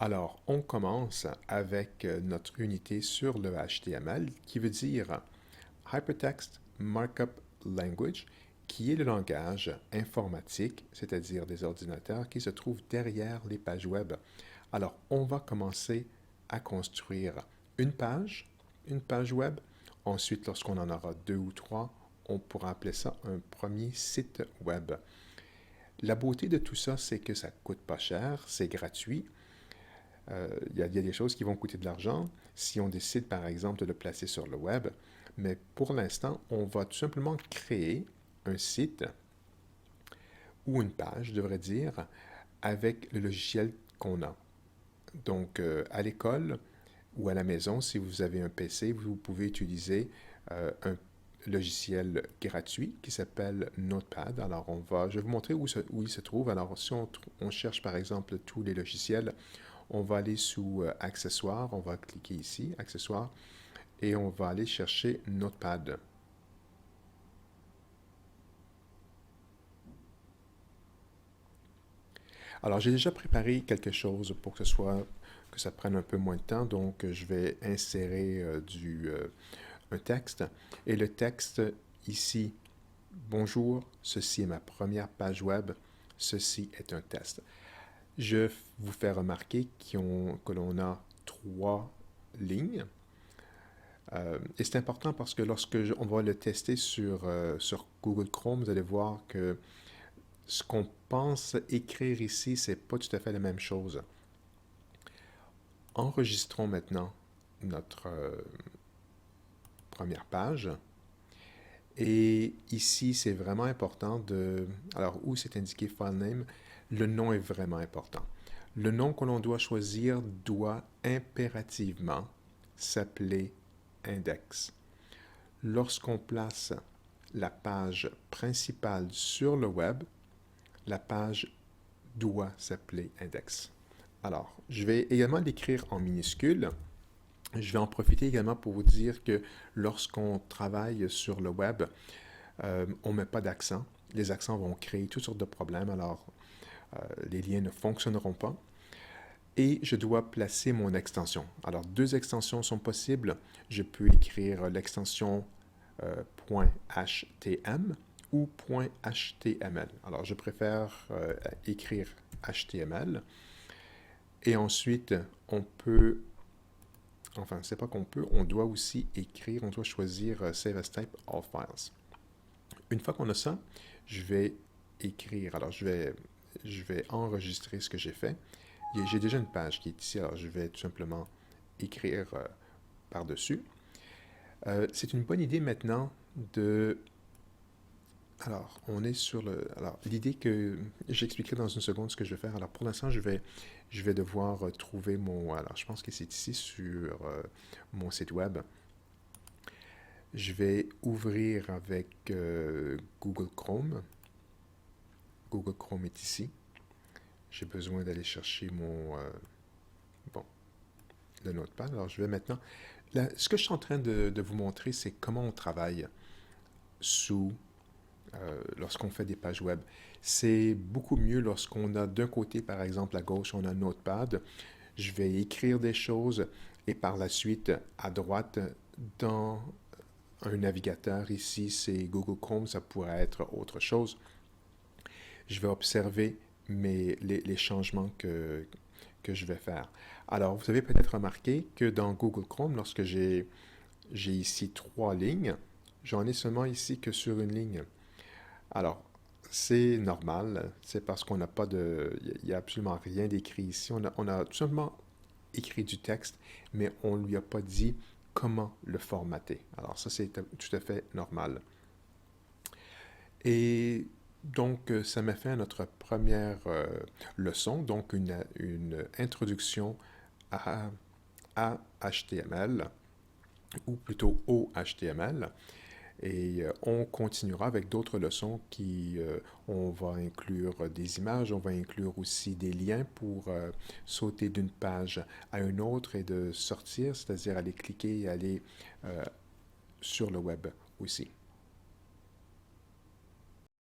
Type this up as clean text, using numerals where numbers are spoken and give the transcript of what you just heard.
Alors, on commence avec notre unité sur le HTML qui veut dire Hypertext Markup Language, qui est le langage informatique, c'est-à-dire des ordinateurs qui se trouvent derrière les pages web. Alors, on va commencer à construire une page web. Ensuite, lorsqu'on en aura deux ou trois, on pourra appeler ça un premier site web. La beauté de tout ça, c'est que ça ne coûte pas cher, c'est gratuit. Il y a des choses qui vont coûter de l'argent si on décide, par exemple, de le placer sur le web. Mais pour l'instant, on va tout simplement créer un site ou une page, je devrais dire, avec le logiciel qu'on a. Donc, à l'école ou à la maison, si vous avez un PC, vous pouvez utiliser un logiciel gratuit qui s'appelle Notepad. Alors, je vais vous montrer où il se trouve. Alors, si on cherche, par exemple, tous les logiciels, on va aller sous Accessoires, on va cliquer ici, Accessoires, et on va aller chercher Notepad. Alors, j'ai déjà préparé quelque chose pour que ça prenne un peu moins de temps, donc je vais insérer un texte. Et le texte ici, bonjour, ceci est ma première page web, ceci est un test. Je vous fais remarquer que l'on a trois lignes. Et c'est important parce que on va le tester sur Google Chrome, vous allez voir que ce qu'on pense écrire ici, c'est pas tout à fait la même chose. Enregistrons maintenant notre première page. Et ici, c'est vraiment important Alors, où c'est indiqué File Name, le nom est vraiment important. Le nom que l'on doit choisir doit impérativement s'appeler index. Lorsqu'on place la page principale sur le web, la page doit s'appeler index. Alors, je vais également l'écrire en minuscule. Je vais en profiter également pour vous dire que lorsqu'on travaille sur le web, on ne met pas d'accent. Les accents vont créer toutes sortes de problèmes, alors les liens ne fonctionneront pas. Et je dois placer mon extension. Alors, deux extensions sont possibles. Je peux écrire l'extension .htm ou .html. Alors, je préfère écrire HTML. Et ensuite, c'est pas qu'on peut, on doit aussi écrire, on doit choisir Save as Type All Files. Une fois qu'on a ça, je vais écrire. Alors, je vais enregistrer ce que j'ai fait. J'ai déjà une page qui est ici, alors je vais tout simplement écrire par-dessus. C'est une bonne idée maintenant de... Alors, on est sur le... Alors, l'idée que... J'expliquerai dans une seconde ce que je vais faire. Alors, pour l'instant, je vais devoir trouver mon... Alors, je pense que c'est ici sur mon site web. Je vais ouvrir avec Google Chrome. Google Chrome est ici. J'ai besoin d'aller chercher le Notepad. Alors, je vais maintenant... ce que je suis en train de vous montrer, c'est comment on travaille lorsqu'on fait des pages web. C'est beaucoup mieux lorsqu'on a d'un côté, par exemple, à gauche, on a Notepad. Je vais écrire des choses et par la suite, à droite, dans un navigateur, ici, c'est Google Chrome, ça pourrait être autre chose. Je vais observer les changements que je vais faire. Alors, vous avez peut-être remarqué que dans Google Chrome, lorsque j'ai ici trois lignes, j'en ai seulement ici que sur une ligne. Alors, c'est normal, c'est parce qu'on n'a pas il n'y a absolument rien d'écrit ici. On a tout simplement écrit du texte, mais on ne lui a pas dit comment le formater. Alors ça, c'est tout à fait normal. Et donc, ça m'a fait notre première leçon, donc une introduction à HTML, ou plutôt au HTML. Et on continuera avec d'autres leçons on va inclure des images, on va inclure aussi des liens pour sauter d'une page à une autre et de sortir, c'est-à-dire aller cliquer et aller sur le web aussi.